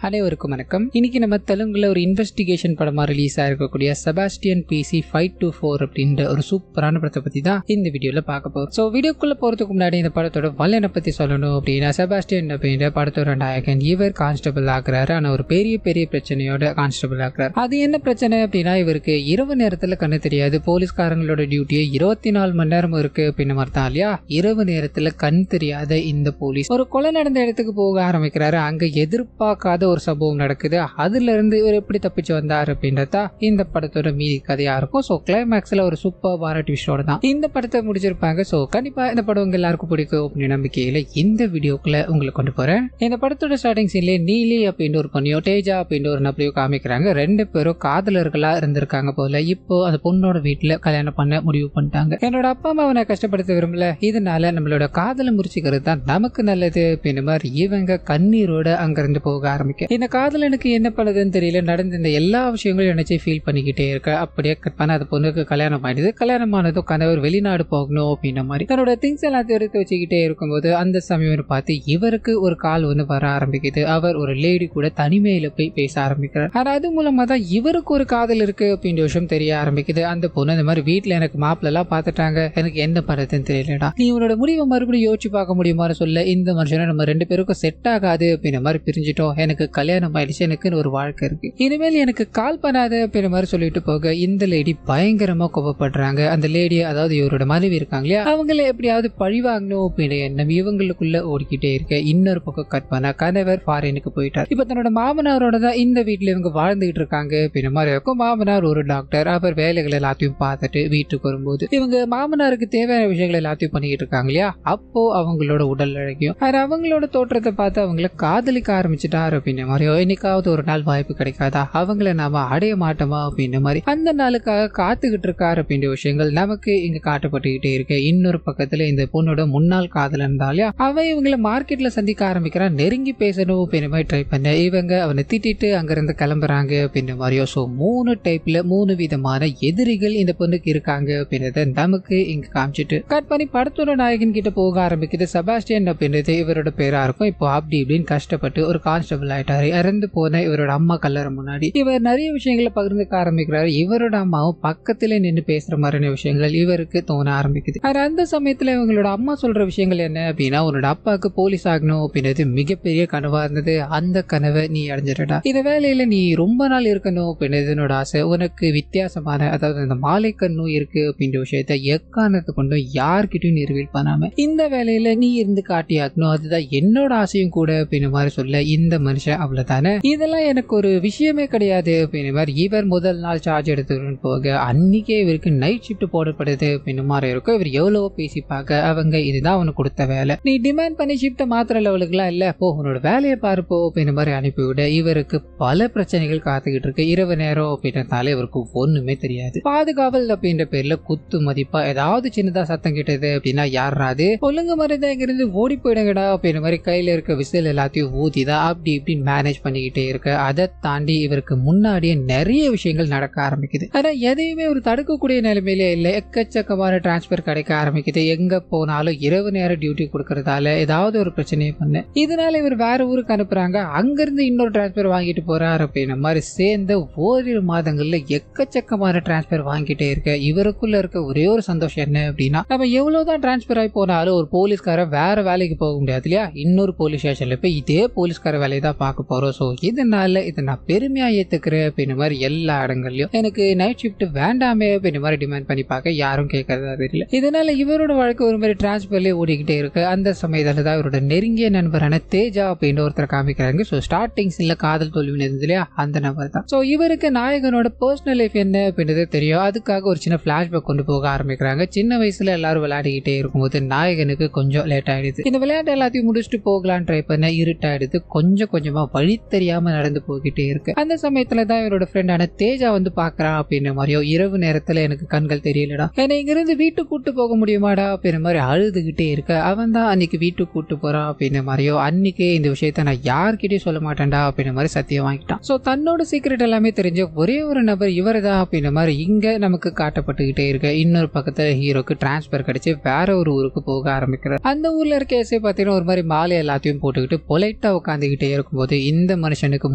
அனைவருக்கும் வணக்கம். இன்னைக்கு நம்ம தெலுங்குல ஒரு இன்வெஸ்டிகேஷன் படமா ரிலீஸ் ஆயிருக்கக்கூடிய செபாஸ்டியன் பிசி 524 அப்படின்ற ஒரு சூப்பரான படத்தை பத்தி தான் இந்த வீடியோல பார்க்க போறோம். ஸோ வீடியோக்குள்ள போறதுக்கு முன்னாடி இந்த படத்தோட வல்லனை பத்தி சொல்லணும் அப்படின்னா, செபாஸ்டியன் அப்படின்ற படத்தோட நாயகன் இவர் கான்ஸ்டபிள் ஆகுறாரு. ஆனா ஒரு பெரிய பிரச்சனையோட கான்ஸ்டபிள் ஆகுறாரு. அது என்ன பிரச்சனை அப்படின்னா, இவருக்கு இரவு நேரத்துல கண்ணு தெரியாது. போலீஸ்காரங்களோட டியூட்டியே 24 மணி நேரம் இருக்கு அப்படின்னு மாதிரி தான் இல்லையா. இரவு நேரத்துல கண் தெரியாத இந்த போலீஸ் ஒரு கொலை நடந்த இடத்துக்கு போக ஆரம்பிக்கிறாரு. அங்க எதிர்பார்க்காத ஒரு சம்பவம் நடக்குது. அதுல இருந்து இவர் எப்படி தப்பிச்சு வந்தார் அப்படின்றதா இந்த படத்தோட மீதி கதையா இருக்கும். ஸோ கிளைமேக்ஸ்ல ஒரு சூப்பர் ட்விஸ்டோட தான் இந்த படத்தை முடிச்சிருப்பாங்க. ஸோ கண்டிப்பா இந்த படம் உங்க எல்லாருக்கும் பிடிக்கும் அப்படின்னு நம்பிக்கையில இந்த வீடியோக்குள்ள உங்களை கொண்டு போறேன். இந்த படத்தோட ஸ்டார்டிங் சீன்ல நீலி அப்படின்னு ஒரு பொண்ணையோ தேஜா அப்படின்னு ஒரு நபரையோ காமிக்கிறாங்க. ரெண்டு பேரும் காதலர்களா இருந்திருக்காங்க போல. இப்போ அந்த பொண்ணோட வீட்டுல கல்யாணம் பண்ண முடிவு பண்ணிட்டாங்க. என்னோட அப்பா அம்மா அவனை கஷ்டப்படுத்த விரும்பல, இதனால நம்மளோட காதலை முறிச்சுக்கிறது தான் நமக்கு நல்லது அப்படின்னு மாதிரி இவங்க கண்ணீரோட அங்கிருந்து போக ஆரம்பிக்க, இந்த காதலனுக்கு என்ன பண்ணுதுன்னு தெரியல. நடந்த இந்த எல்லா விஷயங்களும் நினைச்சு ஃபீல் பண்ணிக்கிட்டே இருக்க. அப்படியே கட் பண்ண அந்த பொண்ணுக்கு கல்யாணம் ஆயிடுது. கல்யாணம் ஆனதும் கணவர் வெளிநாடு போகணும் அப்படின்ற மாதிரி தன்னோட திங்ஸ் எல்லாத்தையும் எடுத்து வச்சுக்கிட்டே இருக்கும்போது அந்த சமயம் பார்த்து இவருக்கு ஒரு கால் ஒன்று வர ஆரம்பிக்குது. அவர் ஒரு லேடி கூட தனிமையில போய் பேச ஆரம்பிக்கிறார். ஆனா அது மூலமா தான் இவருக்கு ஒரு காதல் இருக்கு அப்படின்ற விஷயம் தெரிய ஆரம்பிக்குது. அந்த பொண்ணு இந்த மாதிரி வீட்டுல எனக்கு மாப்பிள்ள எல்லாம் பாத்துட்டாங்க, எனக்கு என்ன பண்றதுன்னு தெரியலடா, நீ உன்னோட முடிவை மறுபடியும் யோசிச்சு பார்க்க முடியுமான்னு சொல்ல, இந்த மனுஷனை நம்ம ரெண்டு பேருக்கும் செட் ஆகாது அப்படின்ற மாதிரி பிரிஞ்சிட்டோம், எனக்கு கல்யாணம் ஆயிடுச்சு, எனக்கு ஒரு வாழ்க்கை இருக்கு, இனிமேல் எனக்கு கால் பண்ணாத அப்படின்ற மாதிரி சொல்லிட்டு போக இந்த லேடி பயங்கரமா கோபப்படுறாங்க. அந்த லேடி, அதாவது இவரோட மனைவி இருக்காங்க இல்லையா, அவங்கள எப்படியாவது பழி வாங்கணும் அப்படின்ற எண்ணம் இவங்களுக்குள்ள ஓடிக்கிட்டே இருக்க. இன்னொரு பக்கம் கட் பண்ண கணவர் ஃபாரினுக்கு போயிட்டார். இப்ப தன்னோட மாமனாரோட தான் இந்த வீட்டுல இவங்க வாழ்ந்துகிட்டு இருக்காங்க அப்படின்ற மாதிரி இருக்கும். மாமனார் ஒரு டாக்டர். அவர் வேலைகள் எல்லாத்தையும் பார்த்துட்டு வீட்டுக்கு வரும்போது இவங்க மாமனாருக்கு தேவையான விஷயங்கள் எல்லாத்தையும் பண்ணிக்கிட்டு இருக்காங்க இல்லையா. அப்போ அவங்களோட உடல் அழகியும் அவங்களோட தோற்றத்தை பார்த்து அவங்கள காதலிக்க ஆரம்பிச்சுட்டாரு அப்படின்ற மாதிரியோ, இன்னைக்காவது ஒரு நாள் வாய்ப்பு கிடைக்காதா, அவங்கள நாம அடைய மாட்டோமா அப்படின்ற மாதிரி அந்த நாளுக்காக காத்துக்கிட்டு இருக்காரு அப்படின்ற விஷயங்கள் நமக்கு இங்க காட்டப்பட்டுக்கிட்டே இருக்கு. இன்னொரு பக்கத்துல இந்த பொண்ணோட முன்னாள் காதலன் இருந்தாலும் அவன் இவங்களை மார்க்கெட்ல சந்திக்க ஆரம்பிக்கிறான். நெருங்கி பேசணும் அப்படின்ற மாதிரி ட்ரை பண்ண இவங்க அவனை திட்டிட்டு அங்கிருந்து கிளம்புறாங்க அப்படின்ற மாதிரியோ. ஸோ 3 டைப்ல 3 விதமான எதிரிகள் இந்த பொண்ணுக்கு இருக்காங்க அப்படின்றத நமக்கு இங்க காமிச்சிட்டு கட் பண்ணி படத்தோட நாயகன் கிட்ட போக ஆரம்பிக்குது. செபாஸ்டியன் அப்படின்றது இவரோட பேரா இருக்கும். இப்போ அப்படி இப்படின்னு கஷ்டப்பட்டு ஒரு கான்ஸ்டபிள் ஆயிட்டாரு. இறந்து போன இவரோட அம்மா கல்லற முன்னாடி இவர் நிறைய விஷயங்களை பகிர்ந்துக்க ஆரம்பிக்கிறாரு. இவரோட அம்மாவும் பக்கத்துல நின்று பேசுற மாதிரியான விஷயங்கள் இவருக்கு தோண ஆரம்பிக்குது. அந்த சமயத்துல இவங்களோட அம்மா சொல்ற விஷயங்கள் என்ன அப்படின்னா, உன்னோட அப்பாவுக்கு போலீஸ் ஆகணும் அப்படின்றது மிகப்பெரிய கனவா இருந்தது, அந்த கனவை நீ அடைஞ்சிடா, இந்த வேலையில நீ ரொம்ப நாள் இருக்கணும் அப்படின்றது என்னோட ஆசை, உனக்கு வித்தியாசமான, அதாவது அந்த மாலை கண்ணு இருக்கு அப்படின்ற விஷயத்த எக்காரணத்தை கொண்டும் யார்கிட்டையும் நிறுவில் பண்ணாம இந்த வேலையில நீ இருந்து காட்டியாக்கணும், அதுதான் என்னோட ஆசையும் கூட அப்படின்னு மாதிரி சொல்ல இந்த மனுஷன் அவ்வளவுதானே, இதெல்லாம் எனக்கு ஒரு விஷயமே கிடையாது அப்படின்னு மாதிரி இவர் முதல் நாள் சார்ஜ் எடுத்துட்டு போக அன்னைக்கே இவருக்கு நைட் ஷிஃப்ட் போடப்படுது அப்படின்னு மாதிரி இருக்கும். இவர் எவ்வளவோ பேசி பார்க்க அவங்க இதுதான் அவனுக்கு கொடுத்த வேலை, நீ டிமாண்ட் பண்ணி ஷிஃப்ட்டை மாத்திர லெவலுக்குலாம் இல்ல, போ உன்னோட வேலையை பாருப்போ அப்படின்னு மாதிரி அனுப்பிவிட இவருக்கு பல பிரச்சனைகள் காத்துக்கிட்டு இருக்கு. இரவு நேரம் அப்படின்றதால இவருக்கு ஒண்ணுமே தெரியாது. பாதுகாவல் அப்படின்ற பேர்ல குத்து மதிப்பா ஏதாவது சின்னதா சத்தம் கிட்டது அப்படின்னா யாராவது ஒழுங்கு மறைதான் இங்கிருந்து ஓடி போயிடுங்கடா அப்படின்னு மாதிரி கையில இருக்க விசில் எல்லாத்தையும் ஊதிதான் அப்படி இப்படின்னு மேனேஜ் பண்ணிக்கிட்டே இருக்க. அதை தாண்டி இவருக்கு முன்னாடியே நிறைய விஷயங்கள் நடக்க ஆரம்பிக்குது. ஆனா எதையுமே ஒரு தடுக்கக்கூடிய நிலைமையிலே இல்லை. எக்கச்சக்கமான டிரான்ஸ்பர் கிடைக்க ஆரம்பிக்குது. எங்க போனாலும் இரவு நேரம் டியூட்டி கொடுக்கறதால ஏதாவது ஒரு பிரச்சனையை பண்ண, இதனால இவர் வேற ஊருக்கு அனுப்புறாங்க. அங்கிருந்து இன்னொரு டிரான்ஸ்பர் வாங்கிட்டு போறாரு அப்படின்ற மாதிரி சேர்ந்த ஓரிரு மாதங்கள்ல எக்கச்சக்கமான டிரான்ஸ்பர் வாங்கிட்டே இருக்க. இவருக்குள்ள இருக்க ஒரே ஒரு சந்தோஷம் என்ன அப்படின்னா, நம்ம எவ்வளவுதான் டிரான்ஸ்பர் ஆகி போனாலும் ஒரு போலீஸ்கார வேற வேலைக்கு போக முடியாது இல்லையா. இன்னொரு போலீஸ் ஸ்டேஷன்ல போய் இதே போலீஸ்கார வேலையை தான் பார்க்க போறோம். ஸோ இதனால இதை நான் பெருமையா ஏத்துக்கிறேன் அப்படின்ற மாதிரி எல்லா இடங்கள்லயும் எனக்கு நைட் ஷிஃப்ட் வேண்டாமே அப்படின்ற மாதிரி டிமாண்ட் பண்ணி பார்க்க யாரும் கேட்கறதா தெரியல. இதனால இவரோட வாழ்க்கை ஒரு மாதிரி டிரான்ஸ்பர்லயே ஓடிக்கிட்டே இருக்கு. அந்த சமயத்துல தான் இவரோட நெருங்கிய நண்பரான தேஜா அப்படின்னு ஒருத்தர் காமிக்கிறாங்க. ஸோ ஸ்டார்டிங் சீன்ல காதல் தோல்வி இருந்தது இல்லையா, அந்த நபர் தான். ஸோ இவருக்கு நாயகனோட பர்சனல் லைஃப் என்ன அப்படின்றது தெரியும். அதுக்காக ஒரு சின்ன பிளாஷ்பேக் கொண்டு போக ஆரம்பிக்கிறாங்க. சின்ன வயசுல எல்லாரும் விளையாடிக்கிட்டே இருக்கும்போது நாயகனுக்கு கொஞ்சம் லேட் ஆயிடுது. இந்த விளையாட்டு எல்லாத்தையும் முடிச்சுட்டு போகலான்னு ட்ரை பண்ண இருட்டாயிடுது. கொஞ்சமா வழி தெரியாம நடந்து போய்கிட்டே இருக்கு. அந்த சமயத்துல தான் இவரோட ஃப்ரெண்டான தேஜா வந்து பாக்குறான் அப்படின்ற மாதிரியோ, இரவு நேரத்துல எனக்கு கண்கள் தெரியலடா, என்னை இங்கிருந்து வீட்டுக்கு கூட்டு போக முடியுமாடா அப்படின்ற மாதிரி அழுதுகிட்டே இருக்க. அவன் தான் அன்னைக்கு வீட்டுக்கு கூட்டு போறான் அப்படின்ற மாதிரியோ, அன்னைக்கே இந்த விஷயத்த நான் யார்கிட்டயும் சொல்ல மாட்டேன்டா அப்படின்ற மாதிரி சத்தியம் வாங்கிட்டான். சோ தன்னோட சீக்கிரட் எல்லாமே தெரிஞ்ச ஒரே ஒரு நபர் இவர் தான் அப்படின்ற மாதிரி இங்க நமக்கு காட்டப்பட்டுக்கிட்டே இருக்க. இன்னொரு பக்கத்துல ஹீரோக்கு டிரான்ஸ்பர் கிடைச்சு வேற ஒரு ஊருக்கு போக ஆரம்பிக்கிறார். அந்த ஊர்ல இருக்க எஸ்ஐ பாத்தீங்கன்னா ஒரு மாதிரி மாலை எல்லாத்தையும் போட்டுக்கிட்டு பொலைட்டா உட்காந்துக்கிட்டே இருக்கும்போது இருக்கும்போது இந்த மனுஷனுக்கு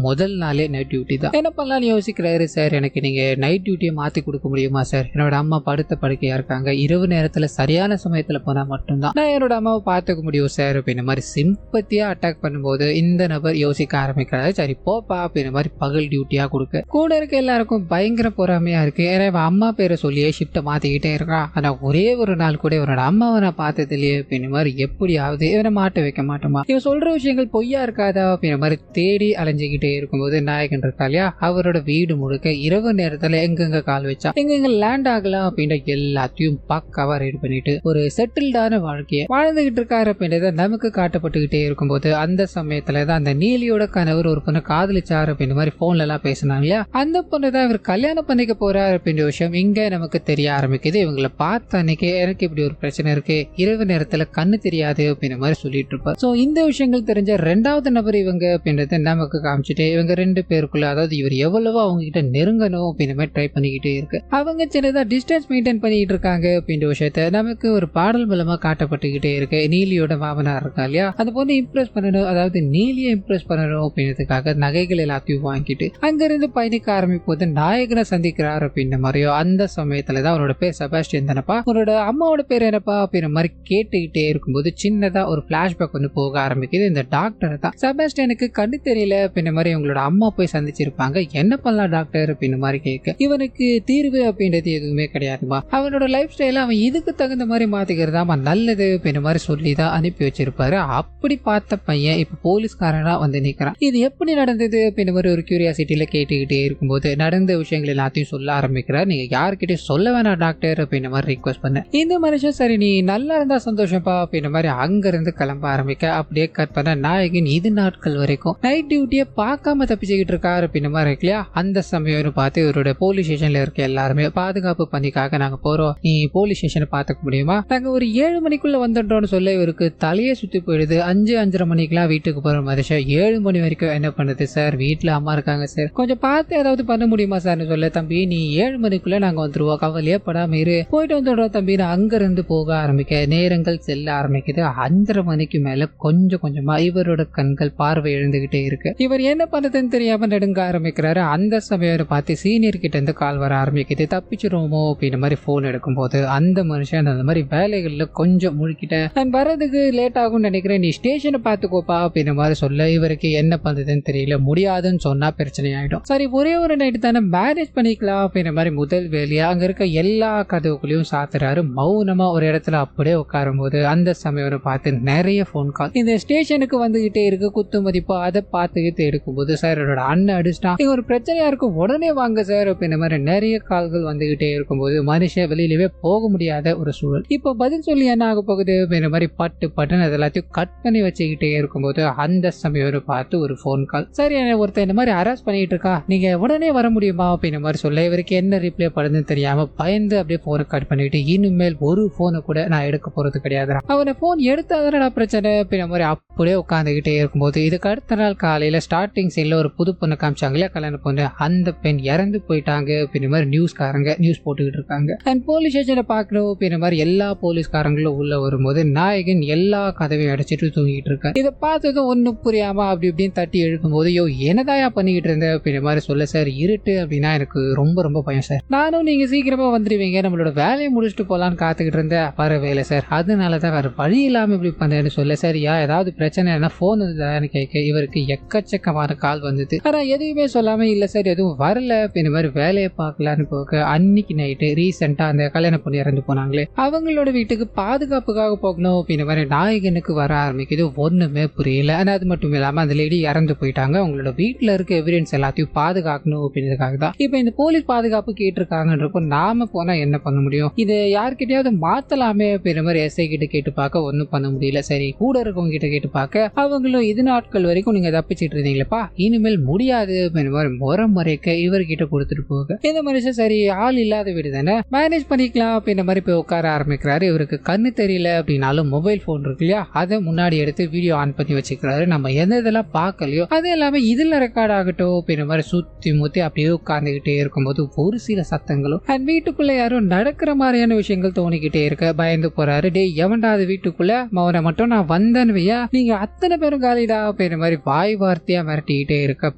முதல் நாளே நைட் டியூட்டி தான். என்ன பண்ணலாம்னு யோசிக்கிறாரு. சார் எனக்கு நீங்க நைட் டியூட்டியை மாத்தி கொடுக்க முடியுமா சார்? என்னோட அம்மா படுத்த படுக்கையா இருக்காங்க, இரவு நேரத்துல சரியான சமயத்துல போனா மட்டும்தான் நான் என்னோட அம்மாவை பார்த்துக்க முடியும் சார் அப்படின்ற மாதிரி சிம்பத்தியா அட்டாக் பண்ணும்போது இந்த நபர் யோசிக்க ஆரம்பிக்கிறாரு. சரி போப்பா அப்படின்ற மாதிரி பகல் டியூட்டியா கொடுக்க கூட இருக்க எல்லாருக்கும் பயங்கர பொறாமையா இருக்கு. ஏன்னா இவன் அம்மா பேரை சொல்லியே ஷிஃப்ட்டை மாத்திக்கிட்டே இருக்கான். ஆனா ஒரே ஒரு நாள் கூட இவனோட அம்மாவை நான் பார்த்தது இல்லையே அப்படின்ற மாதிரி எப்படியாவது இவனை மாட்ட வைக்க மாட்டோமா, இவன் சொல்ற விஷயங்கள் பொய்யா இருக்காதா அப்படின்ற மாதிரி தேடி அலைஞ்சுக்கிட்டே இருக்கும்போது நாயகன் இருக்கா இல்லையா, அவரோட வீடு முழுக்க இரவு நேரத்துல எங்கெங்க கால் வச்சா எங்கெங்க லேண்ட் ஆகலாம் அப்படின்ற எல்லாத்தையும் பக்காவா ரெடி பண்ணிட்டு ஒரு செட்டில்டான வாழ்க்கையை வாழ்ந்துகிட்டு இருக்காரு அப்படின்றத நமக்கு காட்டப்பட்டுக்கிட்டே இருக்கும்போது அந்த சமயத்துலதான் அந்த நீலியோட கணவர் ஒரு பொண்ணு காதலிச்சாரு அப்படின்ற மாதிரி போன்ல எல்லாம் பேசினாங்க இல்லையா, அந்த பொண்ணு தான் இவர் கல்யாணம் பண்ணிக்க போறாரு அப்படின்ற விஷயம் இங்க நமக்கு தெரிய ஆரம்பிக்குது. இவங்களை பார்த்த அன்னைக்கு எனக்கு இப்படி ஒரு பிரச்சனை இருக்கு, இரவு நேரத்துல கண்ணு தெரியாது அப்படின்ற மாதிரி சொல்லிட்டு இருப்பார். சோ இந்த விஷயங்கள் தெரிஞ்ச ரெண்டாவது நபர் இவங்க அப்படின்றத நமக்கு காமிச்சிட்டு இவங்க ரெண்டு பேருக்குள்ள, அதாவது இவர் எவ்வளவோ அவங்க கிட்ட நெருங்கணும் அப்படின்ற மாதிரி ட்ரை பண்ணிக்கிட்டே இருக்கு. அவங்க சின்னதா டிஸ்டன்ஸ் மெயின்டைன் பண்ணிட்டு இருக்காங்க அப்படின்ற விஷயத்த நமக்கு ஒரு பாடல் மூலமா காட்டப்பட்டுக்கிட்டே இருக்கு. நீலியோட மாமனார் இருக்கா இல்லையா, அந்த பொண்ணு இம்ப்ரெஸ் பண்ணணும், அதாவது நீலியை இம்ப்ரெஸ் பண்ணணும் அப்படின்றதுக்காக நகைகள் எல்லாத்தையும் வாங்கிட்டு அங்கிருந்து பயணிக்க ஆரம்பிப்போது நாயகனை சந்திக்கிறார் அப்படின்ற மாதிரியோ அந்த சமயத்துலதான் அவனோட பேர் செபாஸ்டியன் தானப்பா, உன்னோட அம்மாவோட பேர் என்னப்பா அப்படின்ற மாதிரி கேட்டுக்கிட்டே இருக்கும்போது சின்னதா ஒரு பிளாஷ்பேக் வந்து போக ஆரம்பிக்குது. இந்த டாக்டர் தான் செபாஸ்டியனுக்கு கண்ணு தெரியல அப்படின்ற மாதிரி உங்களோட அம்மா போய் சந்திச்சிருப்பாங்க, என்ன பண்ணலாம் டாக்டர் அப்படின்ற மாதிரி கேட்க இவனுக்கு தீர்வு அப்படின்றது எதுவுமே கிடையாதுமா, அவனோட லைஃப் ஸ்டைல அவன் இதுக்கு தகுந்த மாதிரி மாத்திக்கிறதாமா நல்லது அப்படின்ற மாதிரி சொல்லி தான் அனுப்பி வச்சிருப்பாரு. அப்படி பார்த்த பையன் இப்ப போலீஸ்காரனா வந்து நிக்கிறான். இது எப்படி நடந்தது அப்படின்ற மாதிரி ஒரு கியூரியாசிட்டியில கேட்டுக்கிட்டே இருக்கும்போது நடந்த விஷயங்கள் எல்லாத்தையும் சொல்ல ஆரம்பிக்கிறார். நீங்க யாருக்கிட்டையும் சொல்ல வேணாம் டாக்டர் அப்படின்ற மாதிரி ரிக்வெஸ்ட் பண்ண இந்த மனுஷன் சரி நீ நல்லா இருந்தா சந்தோஷப்பா அப்படின்ற மாதிரி அங்க இருந்து கிளம்ப ஆரம்பிக்க அப்படியே கட் பண்ண நாயகன் இது நாட்கள் வரைக்கும் நைட் டியூட்டியை பார்க்காம தப்பிச்சுக்கிட்டு இருக்காரு அப்படின்ற மாதிரி இருக்கு இல்லையா, அந்த சமயம் பார்த்து இவரோட போலீஸ் ஸ்டேஷன்ல இருக்க எல்லாருமே பாதுகாப்பு பணிக்காக நாங்க போறோம், நீ போலீஸ் ஸ்டேஷனை பார்த்துக்க முடியுமா, நாங்க ஒரு 7 மணிக்குள்ள வந்துட்டோம்னு சொல்ல இவருக்கு தலையே சுத்தி போயிடுது. 5-5:30 மணிக்கெல்லாம் வீட்டுக்கு போற மனுஷன் 7 மணி வரைக்கும் என்ன பண்ணுது சார், வீட்டுல அம்மா இருக்காங்க சார், கொஞ்சம் பார்த்து ஏதாவது பண்ண முடியுமா சார்னு சொல்ல, தம்பி நீ 7 மணிக்குள்ள நாங்க வந்துருவோம், கவலையே படாம இரு, போயிட்டு வந்துடுறோம் தம்பி. அங்க இருந்து போக ஆரம்பிக்க நேரங்கள் செல்ல ஆரம்பிக்குது. 5:30 மணிக்கு மேல கொஞ்சம் கொஞ்சமா இவரோட கண்கள் பார்வை எழுந்துகிட்டே இருக்கு. இவர் என்ன பண்ணதுன்னு தெரியாம நடுங்க ஆரம்பிக்கிறாரு. அந்த சமயம் பார்த்து சீனியர் கிட்ட இருந்து கால் வர ஆரம்பிக்குது, தப்பிச்சிருவோமோ அப்படின்ற மாதிரி போன் எடுக்கும்போது அந்த மனுஷன் அந்த மாதிரி வேலைகள்ல கொஞ்சம் முழுக்கிட்டேன், நான் வரதுக்கு லேட் ஆகும்னு நினைக்கிறேன், நீ ஸ்டேஷனை பார்த்துக்கோப்பா அப்படின்ற மாதிரி சொல்ல இவருக்கு என்ன பண்றதுன்னு தெரியல. முடியாதுன்னு சொன்னா பிரச்சனை ஆயிடும். சரி ஒரே ஒரு நைட்டு தானே மேனேஜ் பண்ணிக்கலாம் அப்படின்ற மாதிரி முதல் வேலையா அங்க இருக்க எல்லா கதவுகளையும் சாத்துறாரு. மௌனமா ஒரு இடத்துல அப்படியே உட்காரும் போது அந்த சமயம் பார்த்து நிறைய போன் கால் இந்த ஸ்டேஷனுக்கு வந்துகிட்டே இருக்கு. குத்து மதிப்பா அதை பார்த்துக்கிட்டு எடுக்கும்போது சார் என்னோட அண்ணன் அடிச்சிட்டான், ஒரு பிரச்சனையா இருக்கும் உடனே வாங்க சார் அப்படின்ற மாதிரி நிறைய கால்கள் வந்துகிட்டே இருக்கும்போது மனுஷன் வெளியிலவே போக முடியாத ஒரு சூழல். இப்போ பதில் சொல்லி என்ன ஆக போகுது அப்படின்ற மாதிரி பட்டு பட்டுன்னு எல்லாத்தையும் கட் பண்ணி வச்சுக்கிட்டே இருக்கும்போது அந்த சமயம் பார்த்து ஒரு போன் கால், சரி ஒருத்தர் இந்த மாதிரி அரெஸ்ட் பண்ணிட்டு இருக்கா, நீங்க உடனே வர முடியுமா அப்படின்ற மாதிரி சொல்ல இவருக்கு என்ன ரிப்ளை பண்ணுதுன்னு தெரியாம பயந்து அப்படியே போனை கட் பண்ணிட்டு இனிமேல் ஒரு போனை கூட நான் எடுக்க போறது கிடையாது, அவனை போன் எடுத்தாதானடா பிரச்சனை அப்படின்ற மாதிரி அப்படியே உட்காந்துக்கிட்டே இருக்கும்போது இதுக்கு அடுத்த நாள் காலையில ஸ்டார்டிங் சீன்ல ஒரு புது பொண்ணு காமிச்சாங்களே கல்யாணம் பொண்ணு, அந்த பெண் இறந்து போயிட்டாங்க அப்படின்ற மாதிரி நியூஸ்காரங்க நியூஸ் போட்டுக்கிட்டு இருக்காங்க. அண்ட் போலீஸ் ஸ்டேஷனை பார்க்கணும் அப்படின்ற மாதிரி எல்லா போலீஸ்காரங்களும் உள்ள வரும்போது நாயகன் எல்லா கதவையும் அடைச்சிட்டு தூங்கிட்டு இருக்காரு. இதை பார்த்ததும் ஒன்னும் புரியாம அப்படி இப்படின்னு தட்டி எழுப்பும்போது யோ என்னதாயா பண்ணிக்கிட்டு இருந்தேன் அப்படின்ற மாதிரி சொல்ல, சார் இருட்டு அப்படின்னா எனக்கு ரொம்ப ரொம்ப பயம் சார், நானும் நீங்க சீக்கிரமா வந்துடுவீங்க நம்மளோட வேலையை முடிச்சுட்டு போலான்னு காத்துக்கிட்டு இருந்தேன், வர வேலை சார், அதனாலதான் வேற வழி இல்லாம இப்படி பண்ணேன்னு சொல்ல, சரியா ஏதாவது பிரச்சனை போன் வந்துதான்னு கேட்க இவருக்கு எக்கச்சக்கமான கால் வந்தது. ஆனா எதுவுமே சொல்லாம இல்ல சார் எதுவும் வரல அப்படின்ற மாதிரி வேலையை பார்க்கலான்னு போக அன்னைக்கு நைட்டு ரீசெண்டா அந்த கல்யாண பொண்ணு இறந்து போனாங்களே அவங்களோட வீட்டுக்கு பாதுகாப்புக்காக போகணும் அப்படின்ற மாதிரி நாயகனுக்கு வர ஆரம்பிக்குது. ஒண்ணுமே புரியல. ஆனா அது மட்டும் இல்லாம அந்த லேடி இறந்து போயிட்டாங்க, அவங்களோட வீட்டுல இருக்க எவிடன்ஸ் எல்லாத்தையும் பாதுகாக்கணும் அப்படின்றதுக்காக தான் இப்ப இந்த போலீஸ் பாதுகாப்பு கேட்டிருக்காங்கன்றப்போ நாம போனா என்ன பண்ண முடியும், இது யார்கிட்டயாவது மாத்தலாமே அப்படின்ற மாதிரி எஸ்ஐ கிட்ட கேட்டு பார்க்க ஒன்னும் பண்ண முடியல. சரி கூட இருக்கவங்க கிட்ட கேட்டு பார்க்க அவங்களும் இது நாட்கள் வரைக்கும் நீங்க தப்பிச்சிட்டு இருந்தீங்களப்பா இனிமேல் முடியாது அப்படின்ற மாதிரி முறைக்க இவர்கிட்ட கொடுத்துட்டு போக இந்த மனுஷன் சரி ஆள் இல்லாத வீடு தானே மேனேஜ் பண்ணிக்கலாம் அப்படின்ற மாதிரி போய் உட்கார ஆரம்பிக்கிறாரு. இவருக்கு கண்ணு தெரியல அப்படின்னாலும் மொபைல் போன் இருக்கு இல்லையா அதை முன்னாடி எடுத்து வீடியோ ஆன் பண்ணி வச்சுக்கிறாரு. நம்ம எந்த இதெல்லாம் பார்க்கலையோ அது எல்லாமே இதுல ரெக்கார்ட் ஆகட்டும் அப்படின்ற மாதிரி சுத்தி முத்தி அப்படியே உட்கார்ந்துகிட்டே இருக்கும்போது ஒரு சில சத்தங்களும் அண்ட் வீட்டுக்குள்ள யாரும் நடக்கிற மாதிரியான விஷயங்கள் தோணிக்கிட்டே இருக்க பயந்து போறாரு. டே எவன்டாது வீட்டுக்குள்ள மவனை மட்டும் நான் வந்தேன்னு வையா நீங்க அத்தனை பேரும் காலிடா அப்படின்ற மாதிரி வாய் வார்த்தையா மிரட்டிக்கிட்டே இருக்க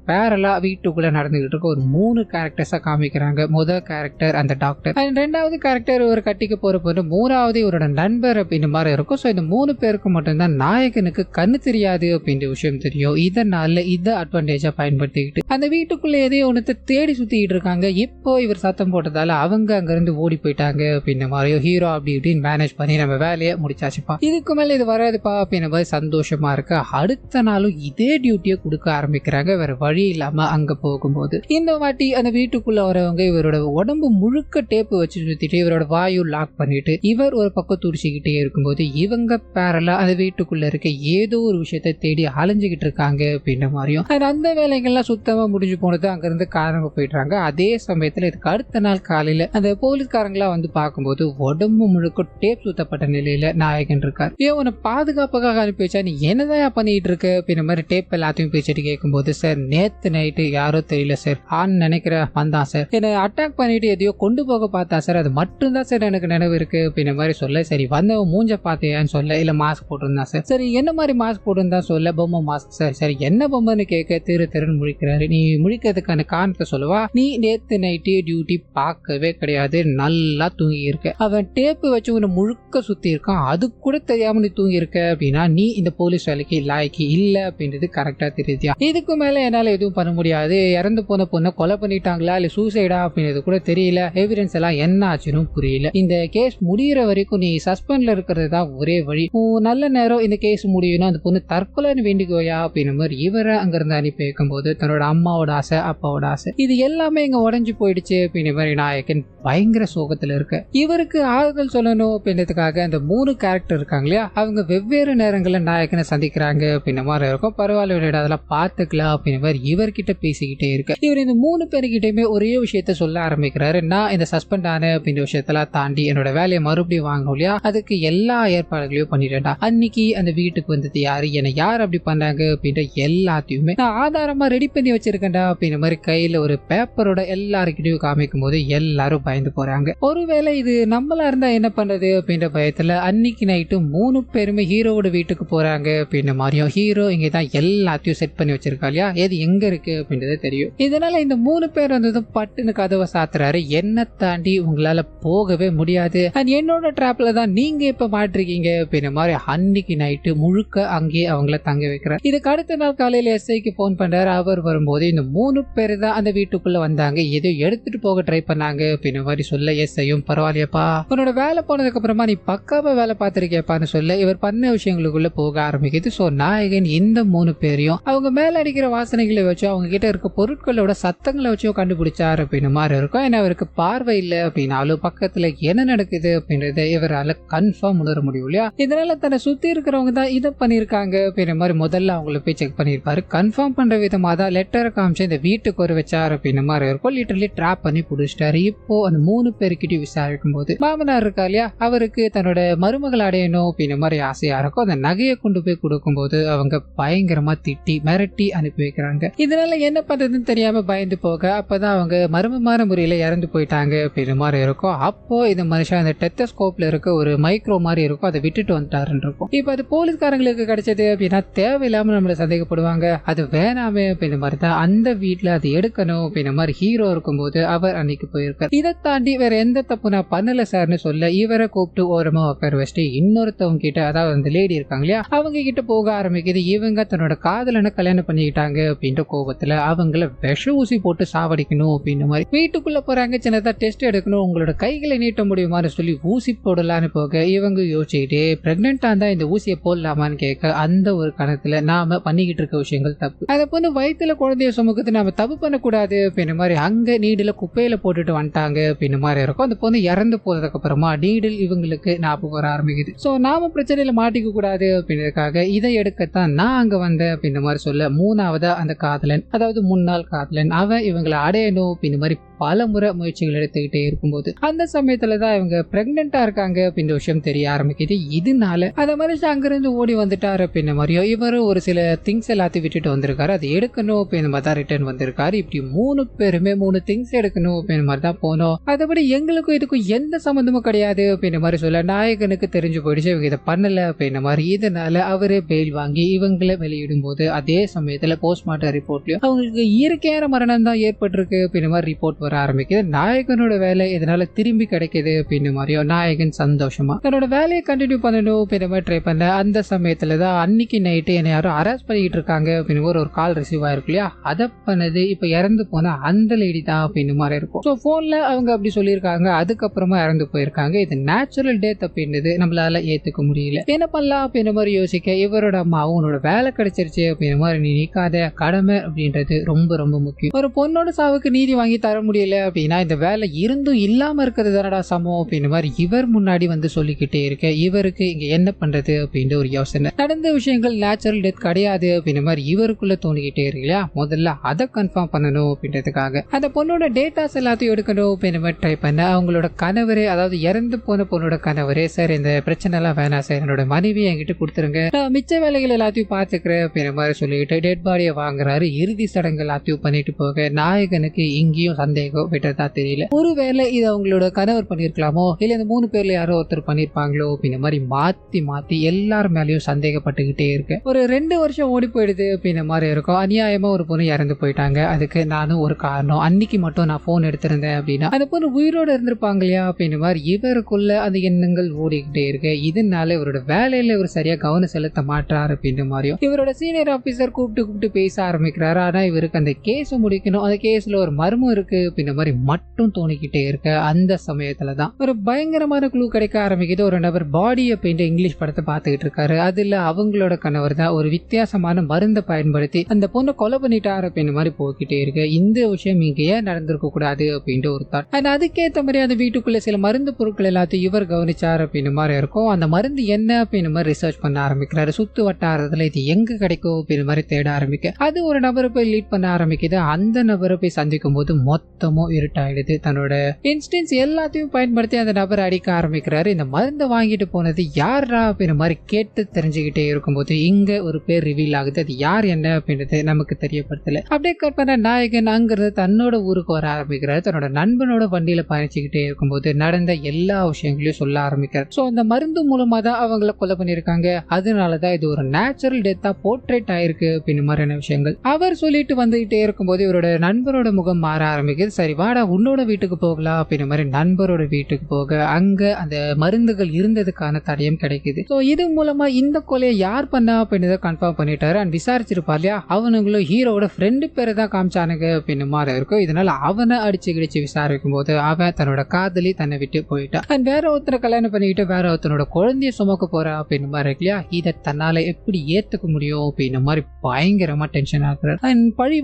பேரலா வீட்டுக்குள்ள நடந்துகிட்டு இருக்க ஒரு 3 கேரக்டர்ஸா காமிக்கிறாங்க. முதல் கேரக்டர் அந்த டாக்டர், அண்ட் 2வது கேரக்டர் ஒரு கட்டிக்கு போற பொண்ணு, 3வது இவரோட நண்பர் அப்படின்னு மாதிரி இருக்கும். ஸோ இந்த 3 பேருக்கு மட்டும்தான் நாயகனுக்கு கண்ணு தெரியாது அப்படின்ற விஷயம் தெரியும். இதனால இதை அட்வான்டேஜா பயன்படுத்திக்கிட்டு அந்த வீட்டுக்குள்ள எதையோ ஒன்று தேடி சுத்திக்கிட்டு இருக்காங்க. இப்போ இவர் சத்தம் போட்டதால அவங்க அங்கிருந்து ஓடி போயிட்டாங்க அப்படின்ற மாதிரியோ ஹீரோ அப்படி இப்படின்னு மேனேஜ் பண்ணி நம்ம வேலையை முடிச்சாச்சுப்பா, இதுக்கு மேல இது வராதுப்பா அப்படின்ற மாதிரி சந்தோஷமா இருக்கு. அடுத்த நாளும் இதே டியூட்டியை கொடுக்க ஆரம்பிக்கிறாங்க. வேற வழி இல்லாம அங்க போகும்போது இந்த வாட்டி அந்த வீட்டுக்குள்ள வரவங்க இவரோட உடம்பு முழுக்க டேப்பு வச்சு சுத்திட்டு இவரோட வாயு லாக் பண்ணிட்டு இவர் ஒரு பக்கம் துடிச்சுக்கிட்டே இருக்கும்போது இவங்க பேரலா அந்த வீட்டுக்குள்ள இருக்க ஏதோ ஒரு விஷயத்தை தேடி அலைஞ்சுக்கிட்டு இருக்காங்க அப்படின்ற மாதிரியும் அந்த வேலைகள்லாம் சுத்தமா முடிஞ்சு போனது அங்கிருந்து காரணமா போயிடுறாங்க. அதே சமயத்துல இதுக்கு அடுத்த நாள் காலையில அந்த போலீஸ்காரங்களா வந்து பார்க்கும்போது உடம்பு முழுக்க டேப் சுத்தப்பட்ட நிலையில நாயகன் இருக்கார். ஏன் உன்னை பாதுகாப்புக்காக அனுப்பி வச்சா நீ என்னதான் பண்ணிட்டு இருக்க அப்படின்ற மாதிரி டேப் எல்லாத்தையும் பேசிட்டு கேட்கும்போது, சார் நேத்து நைட்டு யாரோ தெரியல சார் ஆன்னு நினைக்கிற வந்தான் சார், என்னை அட்டாக் பண்ணிட்டு எதையோ கொண்டு போக பார்த்தா சார், அது மட்டும்தான் சார் எனக்கு நினைவு இருக்கு அப்படின்ற மாதிரி சொல்ல, சரி வந்தவன் மூஞ்ச பார்த்தியான்னு சொல்ல, இல்ல மாஸ்க் போட்டிருந்தான் சார், சரி என்ன மாதிரி மாஸ்க் போட்டிருந்தா சொல்ல, பொம்மை மாஸ்க் சார், சரி என்ன பொம்மைன்னு கேட்க திருன்னு முழிக்கிறாரு. நீ முழிக்கிறதுக்கான காரணத்தை சொல்லுவா, நீ நேத்து நைட்டு டியூட்டி பார்க்கவே கிடையாது, நல்லா தூங்கி இருக்க, அவன் டேப்பு வச்சு உன்னை முழுக்க சுத்தி இருக்கான், அது கூட தெரியாம நீ தூங்கி இருக்க அப்படின்னா நீ இந்த போலீஸ் வேலைக்கு லாய்க்கு இல்ல அப்படின்றது கரெக்டா தெரியுதியா, இதுக்கு மேல என்னால எதுவும் பண்ண முடியாது, இறந்து போன பொண்ணை கொலை பண்ணிட்டாங்களா இல்ல சூசைடா அப்படின்றது கூட தெரியல, எவிடன்ஸ் எல்லாம் என்ன ஆச்சுன்னு புரியல, இந்த கேஸ் முடிகிற வரைக்கும் நீ சஸ்பெண்ட்ல இருக்கிறது தான் ஒரே வழி, நல்ல நேரம் இந்த கேஸ் முடியணும், அந்த பொண்ணு தற்கொலைன்னு வேண்டிக்கோயா அப்படின்ற மாதிரி இவரை அங்கிருந்து அனுப்பி வைக்கும் போது தன்னோட அம்மாவோட ஆசை அப்பாவோட ஆசை இது எல்லாமே இங்க உடஞ்சு போயிடுச்சு அப்படின்ற மாதிரி நாயகன் பயங்கர சோகத்துல இருக்க இவருக்கு ஆறுதல் சொல்லணும் அப்படின்றதுக்காக அந்த 3 கேரக்டர் இருக்காங்க இல்லையா, அவங்க வெவ்வேறு நேரங்களில் நாயகனை சந்திக்கிறாங்க அப்படின்ற மாதிரி இருக்கும். பரவாயில்ல அதெல்லாம் பார்த்துக்கலாம் அப்படின்ற மாதிரி இவர்கிட்ட பேசிக்கிட்டே இருக்க இவர் இந்த 3 பேருக்கிட்டையுமே ஒரே விஷயத்த சொல்ல ஆரம்பிக்கிறாரு. நான் இந்த சஸ்பெண்ட் ஆன அப்படின்ற விஷயத்தெல்லாம் தாண்டி என்னோட வேலையை மறுபடியும் வாங்கணும் இல்லையா, அதுக்கு எல்லா ஏற்பாடுகளையும் பண்ணிட்டேன்டா, அன்னைக்கு அந்த வீட்டுக்கு வந்தது யாரு, என்னை யார் அப்படி பண்ணாங்க அப்படின்ற எல்லாத்தையுமே நான் ஆதாரமா ரெடி பண்ணி வச்சிருக்கேன்டா அப்படின்ற மாதிரி கையில ஒரு பேப்பரோட எல்லாருக்கிட்டையும் காமிக்கும் போது எல்லாரும் பயந்து போறாங்க. ஒருவேளை இது நம்மளா இருந்தா என்ன பண்றது அப்படின்ற பயத்துல அன்னைக்கு நைட்டு 3 பேருமே ஹீரோவோட வீட்டுக்கு போறாங்க அப்படின்ற மாதிரியும் ஹீரோ இங்கதான் எல்லாத்தையும் செட் பண்ணி வச்சிருக்கா இல்லையா, எது எங்க இருக்கு அப்படின்றது தெரியும். இதனால இந்த 3 பேர் வந்ததும் பட்டுன்னு கதவை சாத்துறாரு, என்ன தாண்டி உங்களால போகவே முடியாது, என்னோட டிராப்ல தான் நீங்க இப்ப மாட்டிருக்கீங்க அப்படின்ற மாதிரி அன்னைக்கு நைட்டு முழுக்க அங்கேயே அவங்கள தங்க வைக்கிறார். இதுக்கு அடுத்த நாள் காலையில எஸ்ஐக்கு போன் பண்றாரு. அவர் வரும்போது இந்த 3 பேர் தான் அந்த வீட்டுக்குள்ள வந்தாங்க, ஏதோ எடுத்துட்டு போக ட்ரை பண்ணாங்க அப்படின்ற மாதிரி சொல்ல, எஸ்ஐயும் பரவாயில்லையப்பா உன்னோட வேலை போனதுக்கு அப்புறமா நீ பக்காவா வேலை பார்த்திருக்கேப்பான்னு சொல்ல இவர் பண்ண விஷயங்களுக்குள்ள போக ஆரம்பிக்குது. சோ நாயகன் இந்த 3 பேரையும் அவங்க மேல அடிக்கிற வாசனைகளை வச்சு அவங்க கிட்ட இருக்க பொருட்களோட சத்தங்களை வச்சோ கண்டுபிடிச்சாரு அப்படின்னு மாதிரி இருக்கும். ஏன்னா அவருக்கு பார்வை இல்லை அப்படின்னாலும் பக்கத்துல என்ன நடக்குது அப்படின்றத இவரால் கன்ஃபார்ம் உணர முடியும் இல்லையா. இதனால தன்னை சுத்தி இருக்கிறவங்க தான் இதை பண்ணிருக்காங்க அப்படின்ற மாதிரி முதல்ல அவங்கள போய் செக் பண்ணிருப்பாரு. கன்ஃபார்ம் பண்ற விதமா தான் லெட்டரை காமிச்சு இந்த வீட்டுக்கு ஒரு வச்சாரு அப்படின்ற மாதிரி இருக்கும். லிட்டரலி ட்ராப் பண்ணி பிடிச்சிட்டாரு. இப்போ அந்த 3 பேருக்கிட்டையும் விசாரிக்கும் போது மாமனார் இருக்கா இல்லையா, அவருக்கு தன்னோட மருமகள் அடையணும் அப்படின்ற மாதிரி ஆசையா இருக்கும். அந்த நகையை கொண்டு போய் கொடுக்கும் போது அவங்க பயங்கரமா திட்டி மிரட்டி அனுப்பி வைக்கிறாங்க. இதனால என்ன பண்றதுன்னு தெரியாம பயந்து போக அப்பதான் அவங்க மர்மமான முறையில இறந்து போயிட்டாங்க அப்படின்ற மாதிரி இருக்கும். அப்போ இந்த மனுஷன் அந்த டெத்தஸ்கோப்ல இருக்க ஒரு மைக்ரோ மாதிரி இருக்கும், அதை விட்டுட்டு வந்துட்டாருன்னு இருக்கும். இப்போ அது போலீஸ்காரங்களுக்கு கிடைச்சது அப்படின்னா தேவையில்லாம நம்மள சந்தேகப்படுவாங்க, அது வேணாமே அப்படின்ற மாதிரி தான் அந்த வீட்டுல அது எடுக்கணும் அப்படின்ற மாதிரி ஹீரோ இருக்கும்போது அவர் அன்னைக்கு போயிருக்காரு. இதை தாண்டி வேற எந்த தப்பு நான் பண்ணல சார்னு சொல்ல இவரை கூப்பிட்டு ஓரமா உட்கார வச்சுட்டு இன்னொருத்தவங்க கிட்ட, அதாவது அந்த லேடி இருக்காங்க இல்லையா, அவங்க கிட்ட போக ஆரம்பிக்குது. இவங்க தன்னோட காதலனை கல்யாணம் பண்ணிக்கிட்டாங்க அப்படின்ற கோபத்துல அவங்கள விஷ ஊசி போட்டு சாவடிக்கணும் அப்படின்ற மாதிரி வீட்டுக்குள்ள போறாங்க. சின்னதா டெஸ்ட் எடுக்கணும், உங்களோட கைகளை நீட்ட முடியுமான்னு சொல்லி ஊசி போடலான்னு போக இவங்க யோசிச்சுக்கிட்டே பிரெக்னெண்டா இருந்தா இந்த ஊசியை போடலாமான்னு கேட்க அந்த ஒரு கணத்துல நாம பண்ணிக்கிட்டு இருக்க விஷயங்கள் தப்பு, அதை பொண்ணு வயிற்றுல குழந்தைய சுமக்குது, நாம தப்பு பண்ணக்கூடாது அப்படின்ற மாதிரி அங்க நீடுல குப்பையில போட்டுட்டு வந்துட்டாங்க அப்படின்ற மாதிரி இருக்கும். அந்த பொண்ணு இறந்து போனதுக்கு அப்புறமா நீடில் இவங்களுக்கு ஞாபகம் வர ஆரம்பிக்குது. சோ நாம பிரச்சனையில மாட்டிக்க கூடாது அப்படின்றதுக்காக இதை எடுக்கத்தான் நான் அங்க வந்தேன் அப்படின்ற மாதிரி சொல்ல 3ஆவதா அந்த காதலன், அதாவது முன்னாள் காதலன், அவன் இவங்களை அடையணும் அப்படின்ற மாதிரி பல முறை முயற்சிகள் எடுத்துக்கிட்டே இருக்கும்போது அந்த சமயத்துல தான் இவங்க பிரெக்னெண்டா இருக்காங்க அப்படின்ற விஷயம் தெரிய ஆரம்பிக்குது. இதனால அந்த மனுஷன் அங்கிருந்து ஓடி வந்துட்டாரு அப்படின்ற மாதிரியும் இவரும் ஒரு சில திங்ஸ் எல்லாத்தையும் விட்டுட்டு வந்திருக்காரு. அது எடுக்கணும் அப்படின்ற மாதிரி தான் ரிட்டர்ன் வந்திருக்காரு. இப்படி 3 பேருமே 3 திங்ஸ் எடுக்கணும் அப்படின்ற மாதிரி தான் போனோம். அதுபடி எங்களுக்கும் இதுக்கும் எந்த சம்பந்தமும் கிடையாது அப்படின்ற மாதிரி சொல்ல நாயகனுக்கு தெரிஞ்சு போயிடுச்சு இவங்க இதை பண்ணல அப்படின்ற மாதிரி. இதனால அவரே பெயில் வாங்கி இவங்களை வெளியிடும் போது அதே சமயத்துல போஸ்ட்மார்ட்டம் ரிப்போர்ட்லயும் அவங்களுக்கு இயற்கையான மரணம் தான் ஏற்பட்டிருக்கு அப்படின்ற மாதிரி ரிப்போர்ட் வர ஆரம்பிக்குது. நாயகனோட வேலை இதனால திரும்பி கிடைக்குது அப்படின்ற மாதிரியும் நாயகன் சந்தோஷமா தன்னோட வேலையை கண்டினியூ பண்ணணும் அப்படின்ற மாதிரி ட்ரை பண்ண அந்த சமயத்துல தான் அன்னைக்கு நைட்டு என்னை யாரும் அரெஸ்ட் பண்ணிட்டு இருக்காங்க அப்படின்னு ஒரு கால் ரிசீவ் ஆயிருக்கு இல்லையா. அதை பண்ணது இப்ப இறந்து போன அந்த லேடி தான் அப்படின்னு மாதிரி இருக்கும். ஸோ போன்ல அவங்க அப்படி சொல்லியிருக்காங்க. அதுக்கப்புறமா இறந்து போயிருக்காங்க. இது நேச்சுரல் டெத் அப்படின்றது நம்மளால ஏத்துக்க முடியல. என்ன பண்ணலாம் அப்படின்ற மாதிரி யோசிக்க இவரோட அம்மா உன்னோட வேலை கிடைச்சிருச்சு அப்படின்ற மாதிரி நீ நிக்காத, கடமை அப்படின்றது ரொம்ப ரொம்ப முக்கியம். ஒரு பொண்ணோட சாவுக்கு நீதி வாங்கி தர முடியல அப்படின்னா இந்த வேலை இருந்தும் இல்லாம இருக்கிறது தானடா சமம் அப்படின்ற மாதிரி இவர் முன்னாடி வந்து சொல்லிக்கிட்டே இருக்க இவருக்கு இங்க என்ன பண்றது அப்படின்ற ஒரு யோசனை. நடந்த விஷயங்கள் நேச்சுரல் டெத் கிடையாது அப்படின்ற மாதிரி இவருக்குள்ள தோணிக்கிட்டே இருக்கு இல்லையா. முதல்ல அதை கன்ஃபார்ம் பண்ணணும் அப்படின்றதுக்காக அந்த பொண்ணோட டேட்டாஸ் எல்லாத்தையும் எடுக்கணும் அப்படின்ற மாதிரி ட்ரை பண்ண அவங்களோட கணவரே, அதாவது இறந்து போன பொண்ணோட கணவரே, சார் இந்த பிரச்சனை எல்லாம் வேணாம் சார், என்னோட மனைவி என்கிட்ட கொடுத்துருங்க, நான் மிச்ச வேலைகள் எல்லாத்தையும் பாத்துக்கிறேன் அப்படின்ற மாதிரி சொல்லிக்கிட்டு டெட் பாடியை வாங்குறாரு. இறுதி சடங்கு எல்லாத்தையும் பண்ணிட்டு போக நாயகனுக்கு இங்கேயும் சந்தேகம் விட்டதா தெரியல. ஒருவேளை இது அவங்களோட கணவர் பண்ணிருக்கலாமோ இல்ல இந்த 3 பேர்ல யாரோ ஒருத்தர் பண்ணிருப்பாங்களோ அப்படின்ற மாதிரி மாத்தி மாத்தி எல்லார் மேலயும் சந்தேகப்பட்டுக்கிட்டே இருக்கு. ஒரு 2 வருஷம் ஓடி போயிடுது அப்படின்ற மாதிரி இருக்கும். அநியாயமா ஒரு பொண்ணு இறந்து போயிட்டாங்க. அதுக்கு நானும் ஒரு காரணம். அன்னைக்கு மட்டும் நான் போன் எடுத்திருந்தேன் அப்படின்னா அந்த பொண்ணு உயிரோடு இருந்திருப்பாங்க இல்லையா அப்படின்ற மாதிரி இவருக்குள்ள அந்த எண்ணங்கள் ஓடிக்கிட்டே இருக்கு. இதனால இவரோட வேலையில இவர் சரியா கவனம் செலுத்த மாட்டாரு அப்படின்ற மாதிரியும் இவரோட சீனியர் ஆபீசர் கூப்பிட்டு பேச ஆரம்பிக்கிறாரு. ஆனா இவருக்கு அந்த கேஸ் முடிக்கணும், அந்த கேஸ்ல ஒரு மர்மம் இருக்கு அப்படின்ற மாதிரி மட்டும் தோணிக்கிட்டே இருக்க அந்த சமயத்துலதான் ஒரு பயங்கரமான குழு கிடைக்க ஆரம்பிக்குது. ஒரு நபர் பாடி அப்படின்ற இங்கிலீஷ் படத்தை பார்த்துக்கிட்டு இருக்காரு. அதுல அவங்களோட கணவர் தான் ஒரு வித்தியாசமான மருந்தை பயன்படுத்தி அந்த பொண்ணை கொலை பண்ணிட்டாரு அப்படின்ற மாதிரி போய்கிட்டே இருக்கு. இந்த விஷயம் இங்க ஏன் நடந்திருக்க கூடாது அப்படின்ற ஒரு தாட். அண்ட் அதுக்கேற்ற மாதிரி அந்த வீட்டுக்குள்ள சில மருந்து பொருட்கள் எல்லாத்தையும் இவர் கவனிச்சாரு அப்படின்ற மாதிரி இருக்கும். அந்த மருந்து என்ன அப்படின்ற மாதிரி ரிசர்ச் பண்ண ஆரம்பிக்கிறாரு. சுத்து வட்டாரத்துல இது எங்க கிடைக்கும் அப்படின்ற மாதிரி தேட ஆரம்பிக்க அது ஒரு நபரை போய் லீட் பண்ண ஆரம்பிக்குது. அந்த நபரை போய் சந்திக்கும் போது மொத்தமும் இருட்டாயிடுது. தன்னோட இன்ஸ்டன்ஸ் எல்லாத்தையும் பயன்படுத்தி அந்த நபரை அடிக்க ஆரம்பிக்கிறாரு. இந்த மருந்தை வாங்கிட்டு போனது யாரா அப்படின்ற மாதிரி கேட்டு தெரிஞ்சுக்கிட்டே இருக்கும்போது இங்க ஒரு பேர் ரிவீல் ஆகுது. அது யார் என்ன அப்படின்றது நமக்கு தெரியப்படுத்தல. அப்படியே கட் பண்ண நாயகன் அங்கிருந்து தன்னோட ஊருக்கு வர ஆரம்பிக்கிறாரு. தன்னோட நண்பனோட வண்டியில பயணிச்சுக்கிட்டே இருக்கும்போது நடந்த எல்லா விஷயங்களையும் சொல்ல ஆரம்பிக்கிறார். சோ அந்த மருந்து மூலமா தான் அவங்கள கொலை பண்ணிருக்காங்க. அதனாலதான் இது ஒரு நேச்சுரல் டெத்தா போர்ட்ரேட் ஆயிருக்கு அப்படின்னு மாதிரியான விஷயங்கள் அவர் சொல்லிட்டு வந்துகிட்டே இருக்கும்போது இவரோட நண்பரோட முகம் மாற ஆரம்பிக்குது. சரி வாடா உன்னோட வீட்டுக்கு போகலாம் அப்படின்ற மாதிரி நண்பரோட வீட்டுக்கு போக அங்க அந்த மருந்துகள் இருந்ததுக்கான தடயம் கிடைக்குது. சோ இது மூலமா இந்த கொலையை யார் பண்ணா அப்படின்றத கன்ஃபார்ம் பண்ணிட்டாரு. அண்ட் விசாரிச்சிருப்பா இல்லையா, அவனுங்களும் ஹீரோட ஃப்ரெண்டு பேரை தான் காமிச்சானுங்க அப்படின்னு மாதிரி இருக்கும். இதனால அவனை அடிச்சு கிடிச்சு விசாரிக்கும் போது அவன் தன்னோட காதலி தன்னை விட்டு போயிட்டான். அண்ட் வேற ஒருத்தரை கல்யாணம் பண்ணிக்கிட்டு வேற ஒருத்தனோட குழந்தைய சுமக்க போற அப்படின்னு மாதிரி இருக்கு இல்லையா. இதை தன்னால எப்படி ஏத்துக்க முடியும் அப்படின்னு மாதிரி பயங்கரமா டென்ஷன் ஆகுறாரு. அண்ட் பழி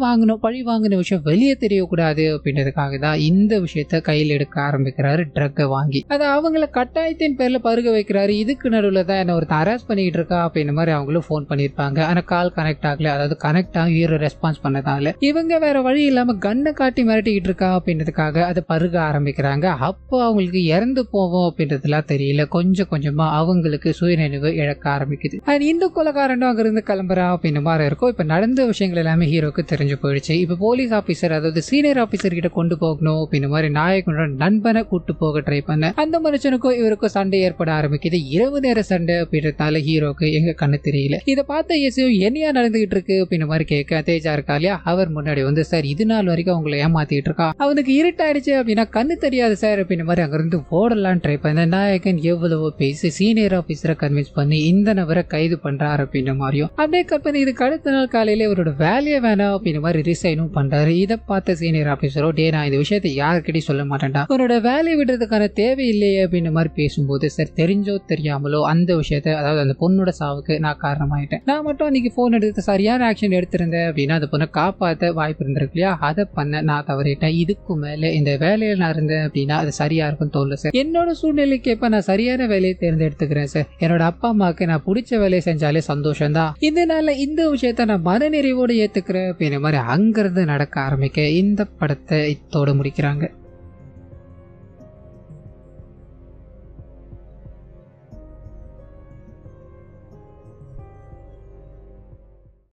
வாங்கின விஷயம் வெளியே தெரியக்கூடாது அப்படின்றதுக்காக தான் இந்த விஷயத்த கையில் எடுக்க ஆரம்பிக்கிறாரு. ட்ரக்கை வாங்கி அதை அவங்கள கட்டாயத்தின் பேர்ல பருக வைக்கிறாரு. இதுக்கு நடுவில் தான் என்ன ஒருத்தர் அரெஸ்ட் பண்ணிட்டு இருக்கா அப்படின்ற மாதிரி அவங்களும் போன் பண்ணிருப்பாங்க. ஆனா கால் கனெக்ட் ஆகல. அதாவது கனெக்ட் ஆகி ஹீரோ ரெஸ்பான்ஸ் பண்ணதால இவங்க வேற வழி இல்லாம கண்ணை காட்டி மிரட்டிக்கிட்டு இருக்கா அப்படின்றதுக்காக அதை பருக ஆரம்பிக்கிறாங்க. அப்போ அவங்களுக்கு இறந்து போவோம் அப்படின்றதுலாம் தெரியல. கொஞ்சம் கொஞ்சமா அவங்களுக்கு சுயநினைவு இழக்க ஆரம்பிக்குது. அண்ட் இந்த கொலைகாரனும் அங்கிருந்து கிளம்புறா அப்படின்னு மாதிரி இருக்கும். இப்ப நடந்த விஷயங்கள் எல்லாமே ஹீரோக்கு தெரிஞ்சு போயிடுச்சு. இப்ப போலீஸ் ஆபீசர், அதாவது சீனியர் ஆபீசர் கிட்ட கொண்டு போகணும் அப்படின்னு மாதிரி நாயகனோட நண்பனை கூட்டு போக ட்ரை பண்ண அந்த மனுஷனுக்கும் இவருக்கும் சண்டை ஏற்பட ஆரம்பிக்குது. இரவு நேர சண்டை அப்படின்றதால ஹீரோக்கு எங்க கண்ணு தெரியல. இதை பார்த்த இயேசு என்னையா நடந்துகிட்டு இருக்கு அப்படின்னு மாதிரி கேட்க தேஜா இருக்கா இல்லையா, அவர் முன்னாடி வந்து சார் இது நாள் வரைக்கும் அவங்களை ஏமாத்திட்டு இருக்கா, அவனுக்கு இருட்டாயிடுச்சு அப்படின்னா கண்ணு தெரியாது சார் அப்படின்னு மாதிரி அங்கிருந்து ஓடலாம் ட்ரை பண்ண நாயகன் எவ்வளவோ பேசி சீனியர் ஆபீசரை கன்வின்ஸ் பண்ணி இந்த நபரை கைது பண்றாரு அப்படின்ற மாதிரியும் அப்படியே கட் பண்ணி இதுக்கு அடுத்த நாள் காலையில இவரோட வேலையை வேணாம் அப்படின்னு மாதிரி ரிசைனும் பண்றாரு. இதை பார்த்த சீனியர் ஆபீசரோ டே நான் இந்த விஷயத்தை யாருக்கிட்டையும் சொல்ல மாட்டேன்டா, அவரோட வேலையை விடுறதுக்கான தேவை இல்லையே அப்படின்னு மாதிரி பேசும்போது சார் தெரிஞ்சோ தெரியாமலோ அந்த விஷயத்த, அதாவது அந்த பொண்ணோட சாவுக்கு நான் காரணமாயிட்டேன், நான் மட்டும் அன்னைக்கு போன் எடுத்து சரியான ஆக்ஷன் எடுத்திருந்தேன் அப்படின்னா அந்த பொண்ணை காப்பாற்ற வாய்ப்பு இருந்திருக்கு இல்லையா, அதை பண்ண நான் தவறிட்டேன். இதுக்கு மேல இந்த வேலையில நான் இருந்தேன் அப்படின்னா அது சரியா இருக்கும்னு தோணல சார். என்னோட சூழ்நிலைக்கு எப்ப நான் சரியான வேலையை தேர்ந்தெடுத்துக்கிறேன் சார். என்னோட அப்பா அம்மாவுக்கு நான் பிடிச்ச வேலையை செஞ்சாலே சந்தோஷம் தான். இதனால இந்த விஷயத்த நான் மனநிறைவோடு ஏத்துக்கிறேன் அப்படின்ற மாதிரி அங்கிருந்து நடக்க ஆரம்பிக்க இந்த படத்தை இத்தோட முடிக்கிறாங்க.